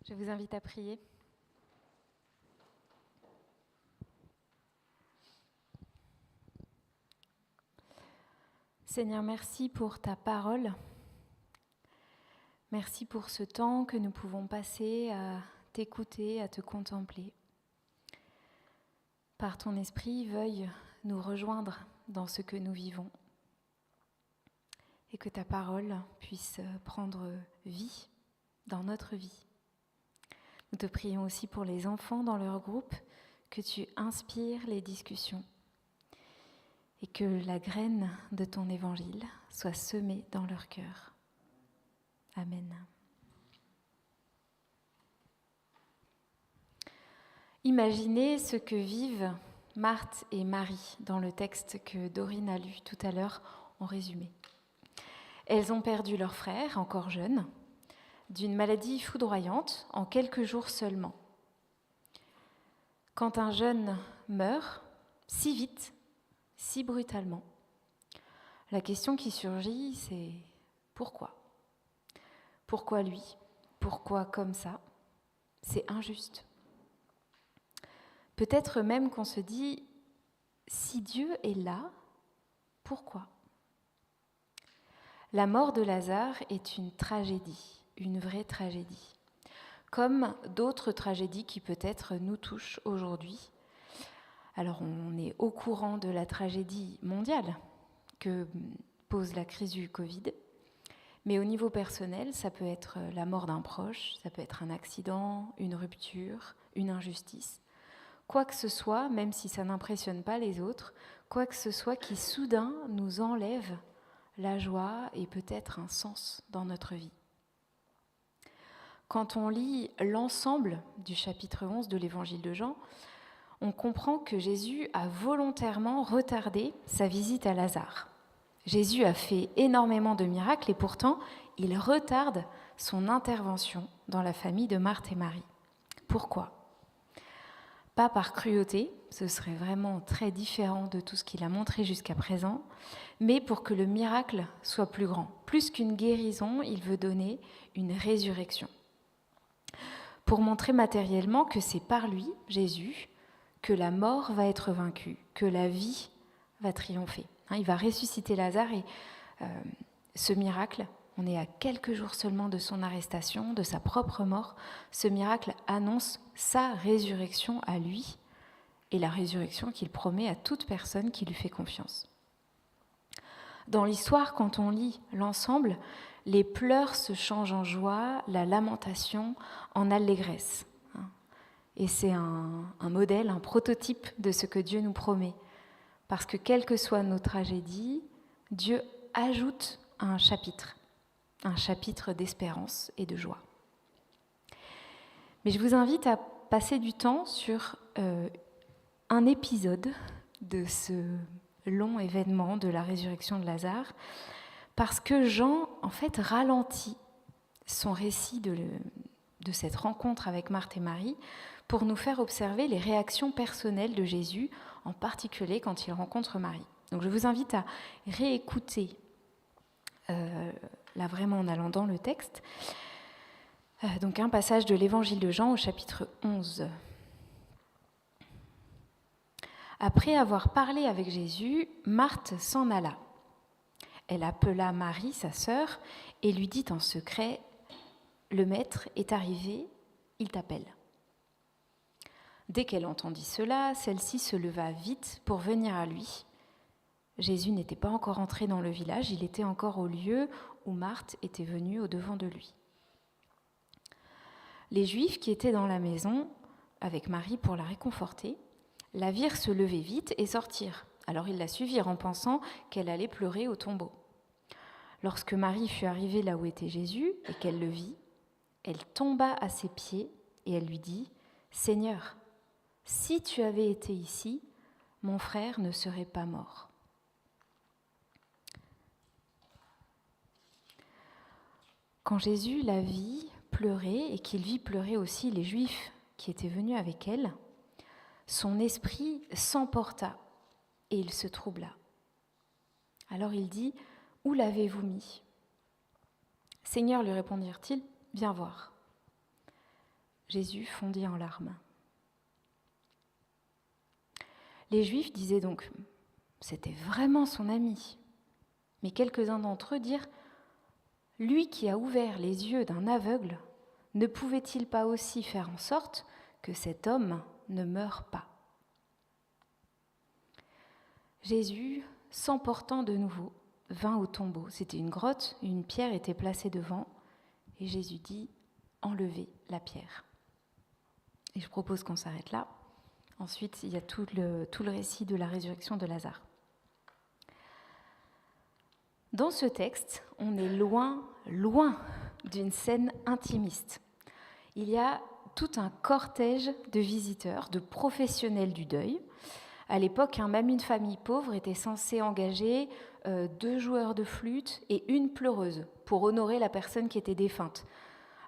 Je vous invite à prier. Seigneur, merci pour ta parole. Merci pour ce temps que nous pouvons passer à t'écouter, à te contempler. Par ton esprit, veuille nous rejoindre dans ce que nous vivons et que ta parole puisse prendre vie dans notre vie. Nous te prions aussi pour les enfants dans leur groupe, que tu inspires les discussions et que la graine de ton évangile soit semée dans leur cœur. Amen. Imaginez ce que vivent Marthe et Marie dans le texte que Dorine a lu tout à l'heure en résumé. Elles ont perdu leur frère, encore jeune, d'une maladie foudroyante en quelques jours seulement. Quand un jeune meurt si vite, si brutalement, la question qui surgit, c'est pourquoi ? Pourquoi lui ? Pourquoi comme ça ? C'est injuste. Peut-être même qu'on se dit, si Dieu est là, pourquoi ? La mort de Lazare est une tragédie, une vraie tragédie, comme d'autres tragédies qui peut-être nous touchent aujourd'hui. Alors on est au courant de la tragédie mondiale que pose la crise du Covid, mais au niveau personnel, ça peut être la mort d'un proche, ça peut être un accident, une rupture, une injustice. Quoi que ce soit, même si ça n'impressionne pas les autres, quoi que ce soit qui soudain nous enlève la joie et peut-être un sens dans notre vie. Quand on lit l'ensemble du chapitre 11 de l'Évangile de Jean, on comprend que Jésus a volontairement retardé sa visite à Lazare. Jésus a fait énormément de miracles et pourtant, il retarde son intervention dans la famille de Marthe et Marie. Pourquoi ? Pas par cruauté, ce serait vraiment très différent de tout ce qu'il a montré jusqu'à présent, mais pour que le miracle soit plus grand. Plus qu'une guérison, il veut donner une résurrection. Pour montrer matériellement que c'est par lui, Jésus, que la mort va être vaincue, que la vie va triompher. Il va ressusciter Lazare et ce miracle, on est à quelques jours seulement de son arrestation, de sa propre mort. Ce miracle annonce sa résurrection à lui et la résurrection qu'il promet à toute personne qui lui fait confiance. Dans l'histoire, quand on lit l'ensemble, les pleurs se changent en joie, la lamentation en allégresse. Et c'est un modèle, un prototype de ce que Dieu nous promet. Parce que quelles que soient nos tragédies, Dieu ajoute un chapitre d'espérance et de joie. Mais je vous invite à passer du temps sur un épisode de ce long événement de la résurrection de Lazare, parce que Jean, en fait, ralentit son récit de cette rencontre avec Marthe et Marie pour nous faire observer les réactions personnelles de Jésus, en particulier quand il rencontre Marie. Donc je vous invite à réécouter, là vraiment en allant dans le texte, donc un passage de l'Évangile de Jean au chapitre 11. Après avoir parlé avec Jésus, Marthe s'en alla. Elle appela Marie, sa sœur, et lui dit en secret, « Le Maître est arrivé, il t'appelle. » Dès qu'elle entendit cela, celle-ci se leva vite pour venir à lui. Jésus n'était pas encore entré dans le village, il était encore au lieu où Marthe était venue au-devant de lui. Les Juifs qui étaient dans la maison, avec Marie pour la réconforter, la virent se lever vite et sortir. Alors ils la suivirent en pensant qu'elle allait pleurer au tombeau. Lorsque Marie fut arrivée là où était Jésus et qu'elle le vit, elle tomba à ses pieds et elle lui dit « Seigneur, si tu avais été ici, mon frère ne serait pas mort. » Quand Jésus la vit pleurer et qu'il vit pleurer aussi les Juifs qui étaient venus avec elle, son esprit s'emporta et il se troubla. Alors il dit « Où l'avez-vous mis ?» « Seigneur, lui répondirent-ils, viens voir. » Jésus fondit en larmes. Les Juifs disaient donc, c'était vraiment son ami. Mais quelques-uns d'entre eux dirent, lui qui a ouvert les yeux d'un aveugle, ne pouvait-il pas aussi faire en sorte que cet homme ne meure pas ? Jésus, s'emportant de nouveau, vint au tombeau. C'était une grotte, une pierre était placée devant, et Jésus dit, enlevez la pierre. Et je propose qu'on s'arrête là. Ensuite, il y a tout le récit de la résurrection de Lazare. Dans ce texte, on est loin d'une scène intimiste. Il y a tout un cortège de visiteurs, de professionnels du deuil. À l'époque, même une famille pauvre était censée engager 2 joueurs de flûte et une pleureuse pour honorer la personne qui était défunte.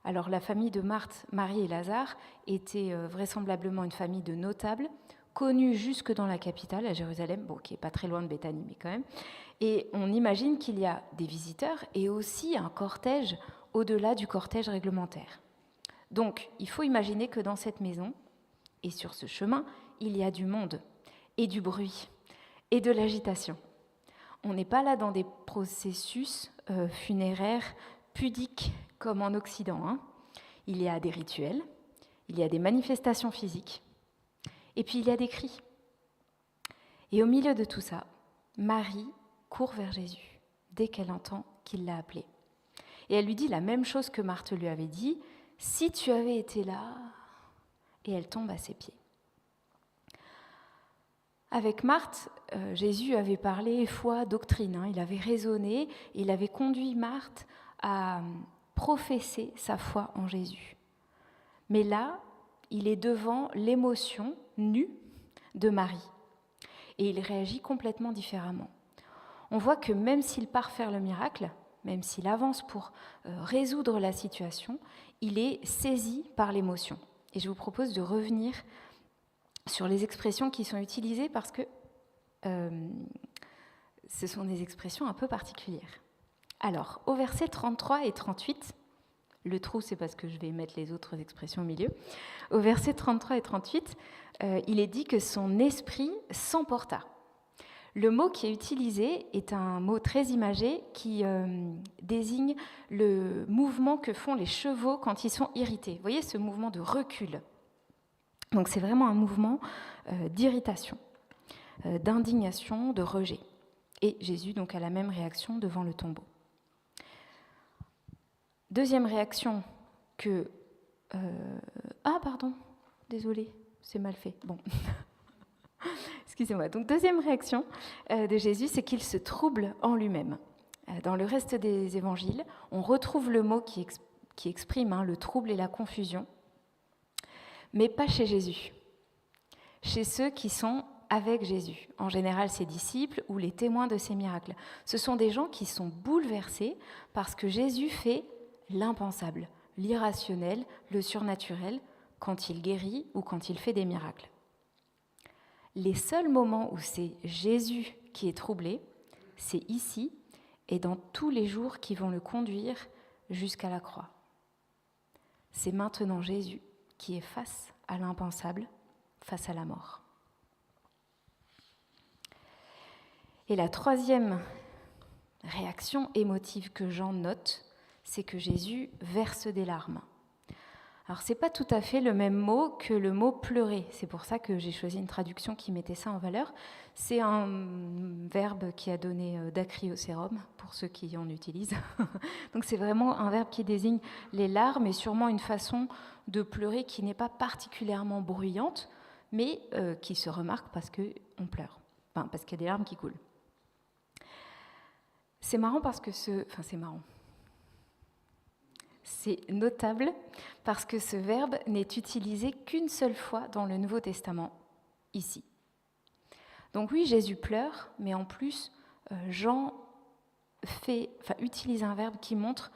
Alors la famille de Marthe, Marie et Lazare était vraisemblablement une famille de notables, connue jusque dans la capitale, à Jérusalem, qui n'est pas très loin de Béthanie, mais quand même. Et on imagine qu'il y a des visiteurs et aussi un cortège au-delà du cortège réglementaire. Donc, il faut imaginer que dans cette maison et sur ce chemin, il y a du monde et du bruit et de l'agitation. On n'est pas là dans des processus funéraires pudiques comme en Occident. Il y a des rituels, il y a des manifestations physiques, et puis il y a des cris. Et au milieu de tout ça, Marie court vers Jésus dès qu'elle entend qu'il l'a appelée. Et elle lui dit la même chose que Marthe lui avait dit, « Si tu avais été là », et elle tombe à ses pieds. Avec Marthe, Jésus avait parlé foi, doctrine, il avait raisonné, il avait conduit Marthe à professer sa foi en Jésus. Mais là, il est devant l'émotion nue de Marie. Et il réagit complètement différemment. On voit que même s'il part faire le miracle, même s'il avance pour résoudre la situation, il est saisi par l'émotion. Et je vous propose de revenir sur les expressions qui sont utilisées parce que ce sont des expressions un peu particulières. Alors, au verset 33 et 38, le trou, c'est parce que je vais mettre les autres expressions au milieu. Au verset 33 et 38, il est dit que son esprit s'emporta. Le mot qui est utilisé est un mot très imagé qui désigne le mouvement que font les chevaux quand ils sont irrités. Vous voyez ce mouvement de recul. Donc c'est vraiment un mouvement d'irritation, d'indignation, de rejet. Et Jésus donc a la même réaction devant le tombeau. Deuxième réaction que... désolée, c'est mal fait. Bon, excusez-moi. Donc deuxième réaction de Jésus, c'est qu'il se trouble en lui-même. Dans le reste des évangiles, on retrouve le mot qui exprime le trouble et la confusion, mais pas chez Jésus. Chez ceux qui sont avec Jésus, en général ses disciples ou les témoins de ses miracles. Ce sont des gens qui sont bouleversés parce que Jésus fait l'impensable, l'irrationnel, le surnaturel, quand il guérit ou quand il fait des miracles. Les seuls moments où c'est Jésus qui est troublé, c'est ici et dans tous les jours qui vont le conduire jusqu'à la croix. C'est maintenant Jésus qui est face à l'impensable, face à la mort. Et la troisième réaction émotive que Jean note, c'est que Jésus verse des larmes. Alors, ce n'est pas tout à fait le même mot que le mot pleurer. C'est pour ça que j'ai choisi une traduction qui mettait ça en valeur. C'est un verbe qui a donné dacryosérum, pour ceux qui en utilisent. Donc, c'est vraiment un verbe qui désigne les larmes et sûrement une façon de pleurer qui n'est pas particulièrement bruyante, mais qui se remarque parce qu'on pleure, parce qu'il y a des larmes qui coulent. C'est marrant parce que c'est notable parce que ce verbe n'est utilisé qu'une seule fois dans le Nouveau Testament, ici. Donc oui, Jésus pleure, mais en plus, Jean utilise un verbe qui montre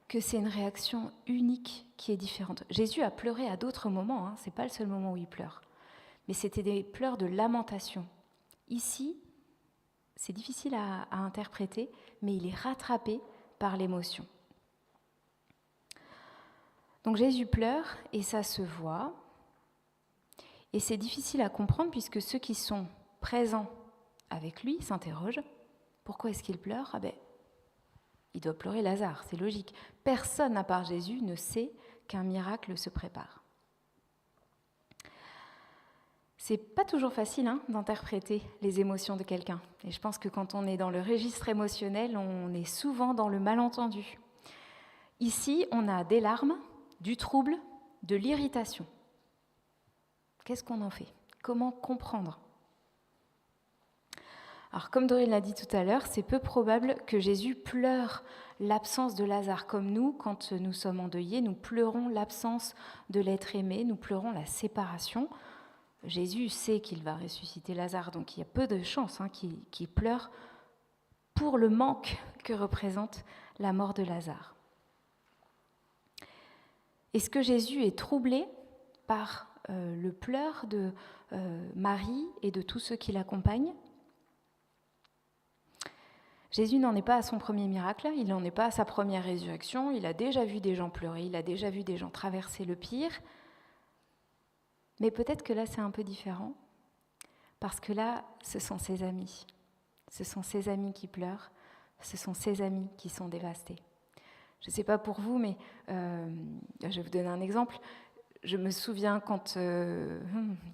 que c'est une réaction unique qui est différente. Jésus a pleuré à d'autres moments, ce n'est pas le seul moment où il pleure, mais c'était des pleurs de lamentation. Ici, c'est difficile à interpréter, mais il est rattrapé par l'émotion. Donc Jésus pleure et ça se voit. Et c'est difficile à comprendre puisque ceux qui sont présents avec lui s'interrogent. Pourquoi est-ce qu'il pleure ? Il doit pleurer Lazare, c'est logique. Personne à part Jésus ne sait qu'un miracle se prépare. C'est pas toujours facile d'interpréter les émotions de quelqu'un. Et je pense que quand on est dans le registre émotionnel, on est souvent dans le malentendu. Ici, on a des larmes, du trouble, de l'irritation. Qu'est-ce qu'on en fait ? Comment comprendre ? Alors, comme Dorine l'a dit tout à l'heure, c'est peu probable que Jésus pleure l'absence de Lazare. Comme nous, quand nous sommes endeuillés, nous pleurons l'absence de l'être aimé, nous pleurons la séparation. Jésus sait qu'il va ressusciter Lazare, donc il y a peu de chances qu'il pleure pour le manque que représente la mort de Lazare. Est-ce que Jésus est troublé par le pleur de Marie et de tous ceux qui l'accompagnent ? Jésus n'en est pas à son premier miracle, il n'en est pas à sa première résurrection, il a déjà vu des gens pleurer, il a déjà vu des gens traverser le pire. Mais peut-être que là, c'est un peu différent, parce que là, ce sont ses amis. Ce sont ses amis qui pleurent, ce sont ses amis qui sont dévastés. Je ne sais pas pour vous, mais je vais vous donner un exemple. Je me souviens quand, il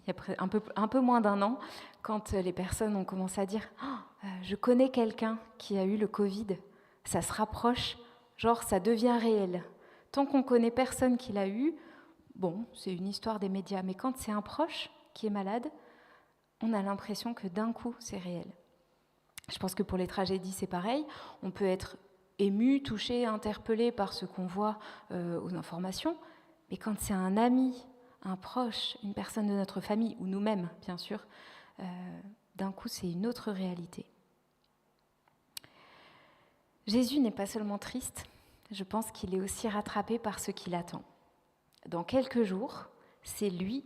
y a un peu moins d'un an, quand les personnes ont commencé à dire « Je connais quelqu'un qui a eu le Covid, ça se rapproche, genre ça devient réel. Tant qu'on ne connaît personne qui l'a eu, bon, c'est une histoire des médias, mais quand c'est un proche qui est malade, on a l'impression que d'un coup, c'est réel. » Je pense que pour les tragédies, c'est pareil. On peut être ému, touché, interpellé par ce qu'on voit aux informations, mais quand c'est un ami, un proche, une personne de notre famille, ou nous-mêmes, bien sûr, d'un coup, c'est une autre réalité. Jésus n'est pas seulement triste, je pense qu'il est aussi rattrapé par ce qui l'attend. Dans quelques jours, c'est lui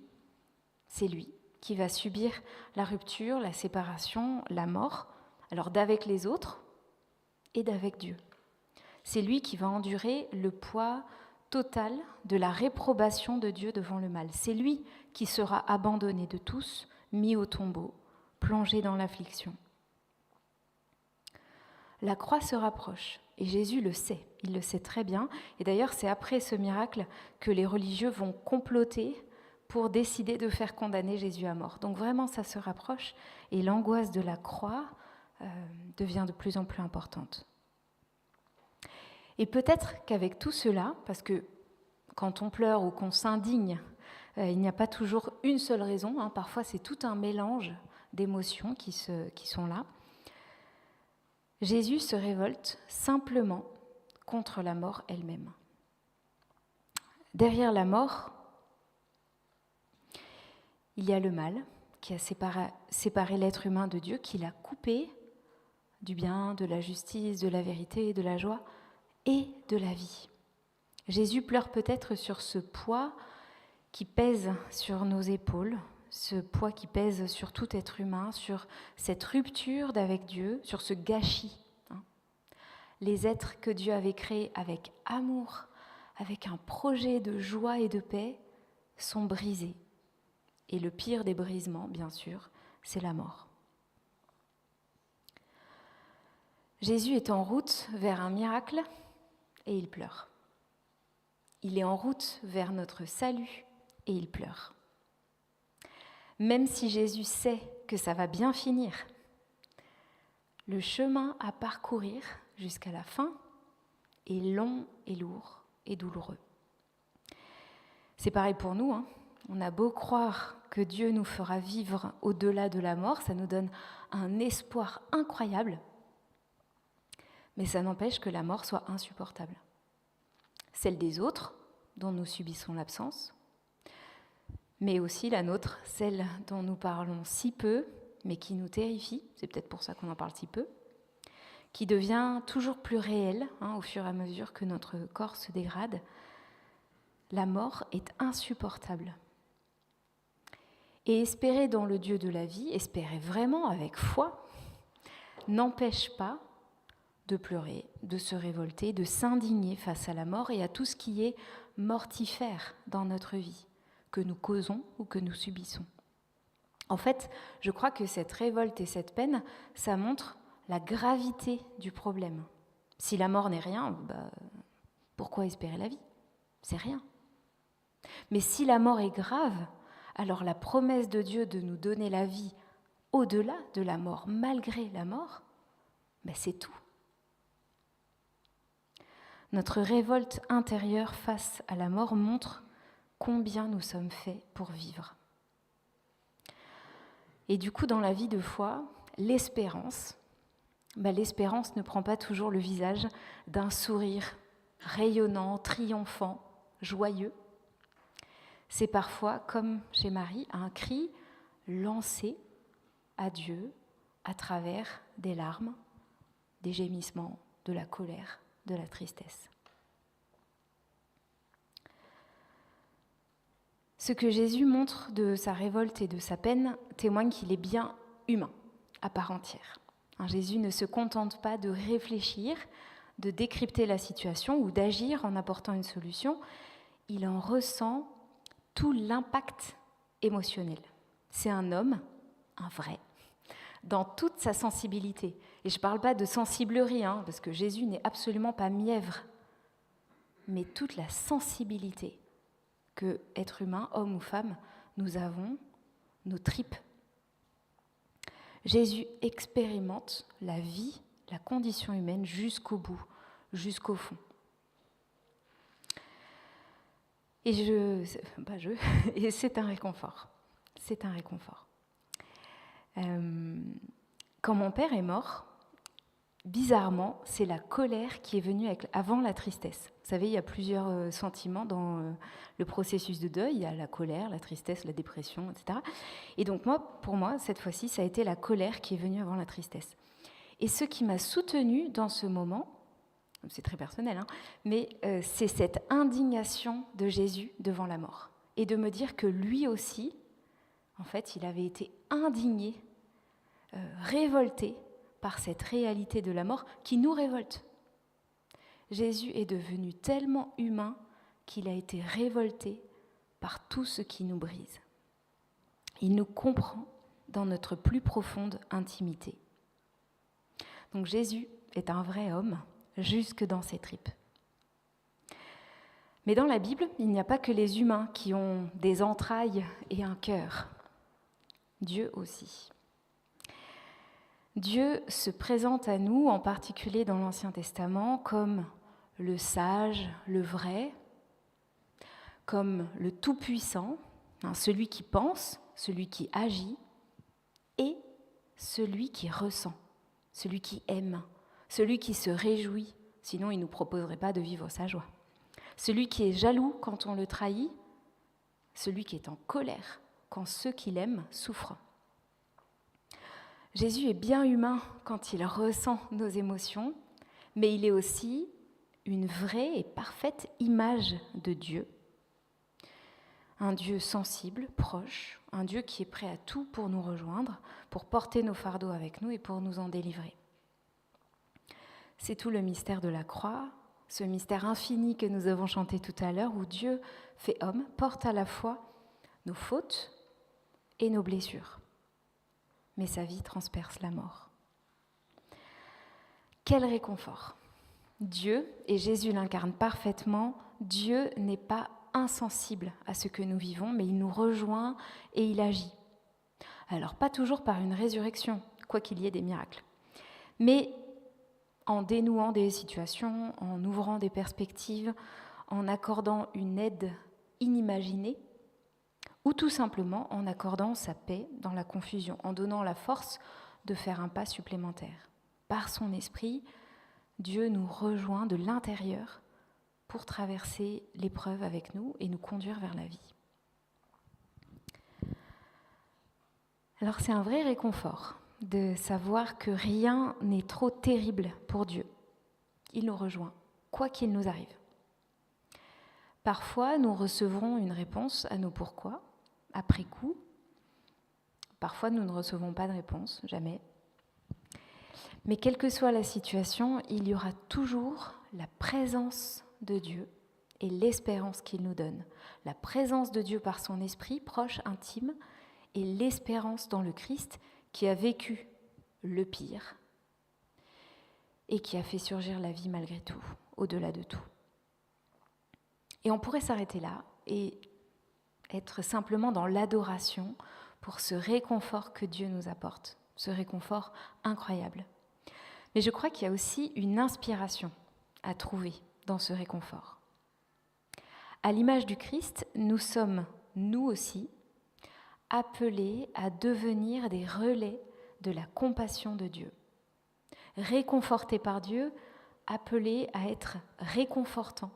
qui va subir la rupture, la séparation, la mort, alors d'avec les autres et d'avec Dieu. C'est lui qui va endurer le poids total de la réprobation de Dieu devant le mal. C'est lui qui sera abandonné de tous, mis au tombeau, plongé dans l'affliction. La croix se rapproche et Jésus le sait, il le sait très bien. Et d'ailleurs, c'est après ce miracle que les religieux vont comploter pour décider de faire condamner Jésus à mort. Donc vraiment, ça se rapproche et l'angoisse de la croix devient de plus en plus importante. Et peut-être qu'avec tout cela, parce que quand on pleure ou qu'on s'indigne, il n'y a pas toujours une seule raison, parfois c'est tout un mélange d'émotions qui sont là. Jésus se révolte simplement contre la mort elle-même. Derrière la mort, il y a le mal qui a séparé l'être humain de Dieu, qui l'a coupé du bien, de la justice, de la vérité, de la joie et de la vie. Jésus pleure peut-être sur ce poids qui pèse sur nos épaules, ce poids qui pèse sur tout être humain, sur cette rupture d'avec Dieu, sur ce gâchis. Les êtres que Dieu avait créés avec amour, avec un projet de joie et de paix, sont brisés. Et le pire des brisements, bien sûr, c'est la mort. Jésus est en route vers un miracle et il pleure. Il est en route vers notre salut et il pleure. Même si Jésus sait que ça va bien finir, le chemin à parcourir jusqu'à la fin est long et lourd et douloureux. C'est pareil pour nous, On a beau croire que Dieu nous fera vivre au-delà de la mort, ça nous donne un espoir incroyable, mais ça n'empêche que la mort soit insupportable. Celle des autres, dont nous subissons l'absence, mais aussi la nôtre, celle dont nous parlons si peu, mais qui nous terrifie, c'est peut-être pour ça qu'on en parle si peu, qui devient toujours plus réelle au fur et à mesure que notre corps se dégrade. La mort est insupportable. Et espérer dans le Dieu de la vie, espérer vraiment avec foi, n'empêche pas de pleurer, de se révolter, de s'indigner face à la mort et à tout ce qui est mortifère dans notre vie, que nous causons ou que nous subissons. En fait, je crois que cette révolte et cette peine, ça montre la gravité du problème. Si la mort n'est rien, pourquoi espérer la vie ? C'est rien. Mais si la mort est grave, alors la promesse de Dieu de nous donner la vie au-delà de la mort, malgré la mort, c'est tout. Notre révolte intérieure face à la mort montre combien nous sommes faits pour vivre. Et du coup, dans la vie de foi, l'espérance ne prend pas toujours le visage d'un sourire rayonnant, triomphant, joyeux. C'est parfois, comme chez Marie, un cri lancé à Dieu à travers des larmes, des gémissements, de la colère, de la tristesse. Ce que Jésus montre de sa révolte et de sa peine témoigne qu'il est bien humain, à part entière. Jésus ne se contente pas de réfléchir, de décrypter la situation ou d'agir en apportant une solution. Il en ressent tout l'impact émotionnel. C'est un homme, un vrai, dans toute sa sensibilité. Et je ne parle pas de sensiblerie, parce que Jésus n'est absolument pas mièvre, mais toute la sensibilité que, être humain, homme ou femme, nous avons, nos tripes. Jésus expérimente la vie, la condition humaine jusqu'au bout, jusqu'au fond. Et c'est un réconfort. C'est un réconfort. Quand mon père est mort, bizarrement, c'est la colère qui est venue avant la tristesse. Vous savez, il y a plusieurs sentiments dans le processus de deuil. Il y a la colère, la tristesse, la dépression, etc. Et donc pour moi, cette fois-ci, ça a été la colère qui est venue avant la tristesse. Et ce qui m'a soutenue dans ce moment, c'est très personnel, mais c'est cette indignation de Jésus devant la mort. Et de me dire que lui aussi, en fait, il avait été indigné, révolté par cette réalité de la mort qui nous révolte. Jésus est devenu tellement humain qu'il a été révolté par tout ce qui nous brise. Il nous comprend dans notre plus profonde intimité. Donc Jésus est un vrai homme, jusque dans ses tripes. Mais dans la Bible, il n'y a pas que les humains qui ont des entrailles et un cœur. Dieu aussi. Dieu se présente à nous, en particulier dans l'Ancien Testament, comme le sage, le vrai, comme le tout-puissant, celui qui pense, celui qui agit, et celui qui ressent, celui qui aime, celui qui se réjouit, sinon il ne nous proposerait pas de vivre sa joie. Celui qui est jaloux quand on le trahit, celui qui est en colère quand ceux qui l'aiment souffrent. Jésus est bien humain quand il ressent nos émotions, mais il est aussi une vraie et parfaite image de Dieu. Un Dieu sensible, proche, un Dieu qui est prêt à tout pour nous rejoindre, pour porter nos fardeaux avec nous et pour nous en délivrer. C'est tout le mystère de la croix, ce mystère infini que nous avons chanté tout à l'heure, où Dieu fait homme, porte à la fois nos fautes et nos blessures. Mais sa vie transperce la mort. Quel réconfort! Dieu, et Jésus l'incarne parfaitement, Dieu n'est pas insensible à ce que nous vivons, mais il nous rejoint et il agit. Alors, pas toujours par une résurrection, quoi qu'il y ait des miracles, mais en dénouant des situations, en ouvrant des perspectives, en accordant une aide inimaginée, ou tout simplement en accordant sa paix dans la confusion, en donnant la force de faire un pas supplémentaire. Par son esprit, Dieu nous rejoint de l'intérieur pour traverser l'épreuve avec nous et nous conduire vers la vie. Alors c'est un vrai réconfort de savoir que rien n'est trop terrible pour Dieu. Il nous rejoint, quoi qu'il nous arrive. Parfois, nous recevrons une réponse à nos pourquoi, après coup. Parfois, nous ne recevons pas de réponse, jamais. Mais quelle que soit la situation, il y aura toujours la présence de Dieu et l'espérance qu'il nous donne. La présence de Dieu par son esprit proche, intime, et l'espérance dans le Christ qui a vécu le pire et qui a fait surgir la vie malgré tout, au-delà de tout. Et on pourrait s'arrêter là et être simplement dans l'adoration pour ce réconfort que Dieu nous apporte, ce réconfort incroyable. Mais je crois qu'il y a aussi une inspiration à trouver dans ce réconfort. À l'image du Christ, nous sommes, nous aussi, appelés à devenir des relais de la compassion de Dieu. Réconfortés par Dieu, appelés à être réconfortants,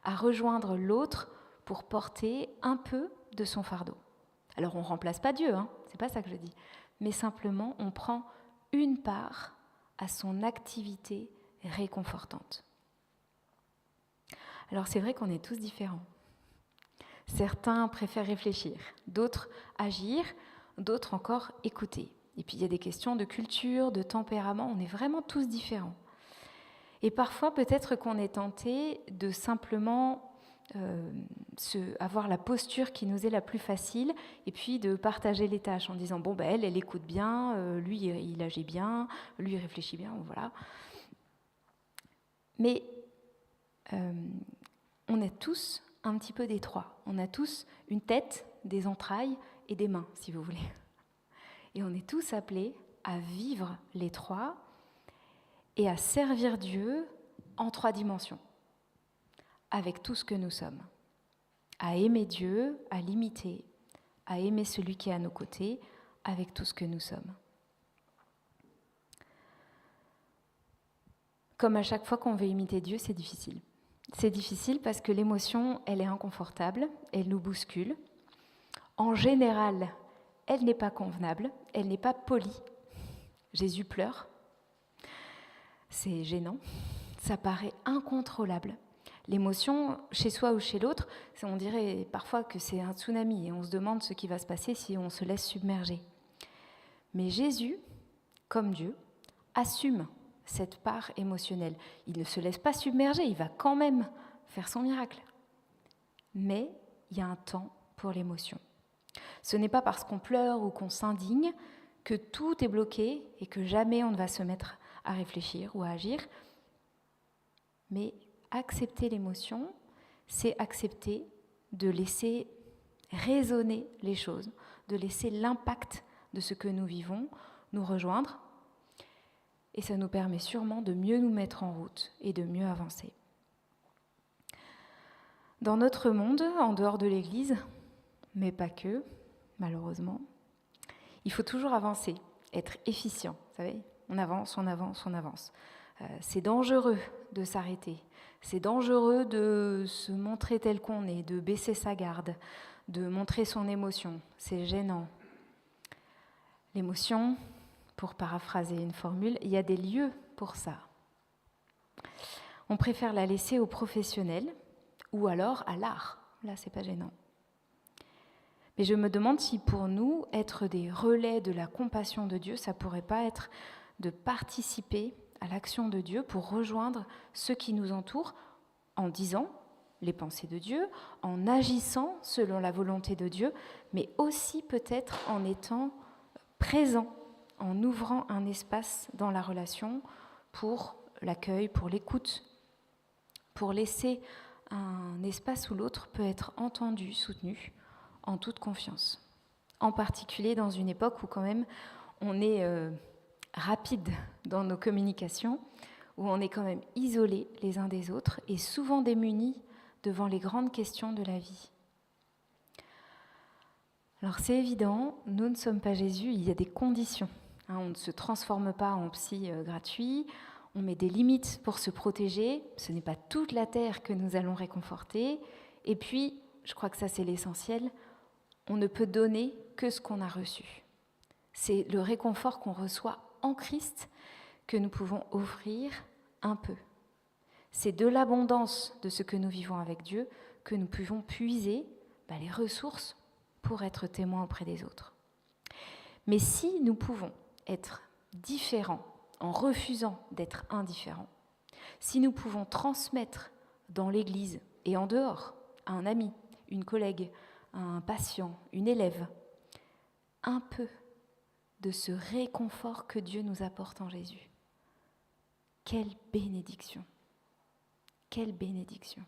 à rejoindre l'autre pour porter un peu de son fardeau. Alors on ne remplace pas Dieu, c'est pas ça que je dis, mais simplement on prend une part à son activité réconfortante. Alors c'est vrai qu'on est tous différents. Certains préfèrent réfléchir, d'autres agir, d'autres encore écouter. Et puis il y a des questions de culture, de tempérament, on est vraiment tous différents. Et parfois peut-être qu'on est tenté de simplement avoir la posture qui nous est la plus facile et puis de partager les tâches en disant bon elle écoute bien, lui il agit bien, lui il réfléchit bien, voilà. Mais on est tous un petit peu des trois. On a tous une tête, des entrailles et des mains, si vous voulez. Et on est tous appelés à vivre les trois et à servir Dieu en 3 dimensions, avec tout ce que nous sommes. À aimer Dieu, à l'imiter, à aimer celui qui est à nos côtés, avec tout ce que nous sommes. Comme à chaque fois qu'on veut imiter Dieu, c'est difficile. C'est difficile parce que l'émotion, elle est inconfortable, elle nous bouscule. En général, elle n'est pas convenable, elle n'est pas polie. Jésus pleure. C'est gênant, ça paraît incontrôlable. L'émotion, chez soi ou chez l'autre, on dirait parfois que c'est un tsunami et on se demande ce qui va se passer si on se laisse submerger. Mais Jésus, comme Dieu, assume cette part émotionnelle. Il ne se laisse pas submerger, il va quand même faire son miracle. Mais il y a un temps pour l'émotion. Ce n'est pas parce qu'on pleure ou qu'on s'indigne que tout est bloqué et que jamais on ne va se mettre à réfléchir ou à agir. Mais accepter l'émotion, c'est accepter de laisser résonner les choses, de laisser l'impact de ce que nous vivons nous rejoindre. Et ça nous permet sûrement de mieux nous mettre en route et de mieux avancer. Dans notre monde, en dehors de l'Église, mais pas que, malheureusement, il faut toujours avancer, être efficient, vous savez, on avance, on avance, on avance. C'est dangereux de s'arrêter, c'est dangereux de se montrer tel qu'on est, de baisser sa garde, de montrer son émotion, c'est gênant. L'émotion, pour paraphraser une formule, il y a des lieux pour ça. On préfère la laisser aux professionnels ou alors à l'art, là c'est pas gênant. Mais je me demande si pour nous, être des relais de la compassion de Dieu, ça pourrait pas être de participer à l'action de Dieu pour rejoindre ceux qui nous entourent en disant les pensées de Dieu, en agissant selon la volonté de Dieu, mais aussi peut-être en étant présent, en ouvrant un espace dans la relation pour l'accueil, pour l'écoute, pour laisser un espace où l'autre peut être entendu, soutenu, en toute confiance. En particulier dans une époque où quand même on est rapide dans nos communications, où on est quand même isolés les uns des autres et souvent démunis devant les grandes questions de la vie. Alors c'est évident, nous ne sommes pas Jésus, il y a des conditions. On ne se transforme pas en psy gratuit, on met des limites pour se protéger, ce n'est pas toute la terre que nous allons réconforter. Et puis, je crois que ça c'est l'essentiel, on ne peut donner que ce qu'on a reçu. C'est le réconfort qu'on reçoit en Christ que nous pouvons offrir un peu. C'est de l'abondance de ce que nous vivons avec Dieu que nous pouvons puiser les ressources pour être témoins auprès des autres. Mais si nous pouvons être différents en refusant d'être indifférents, si nous pouvons transmettre dans l'Église et en dehors, à un ami, une collègue, un patient, une élève, un peu de ce réconfort que Dieu nous apporte en Jésus. Quelle bénédiction! Quelle bénédiction!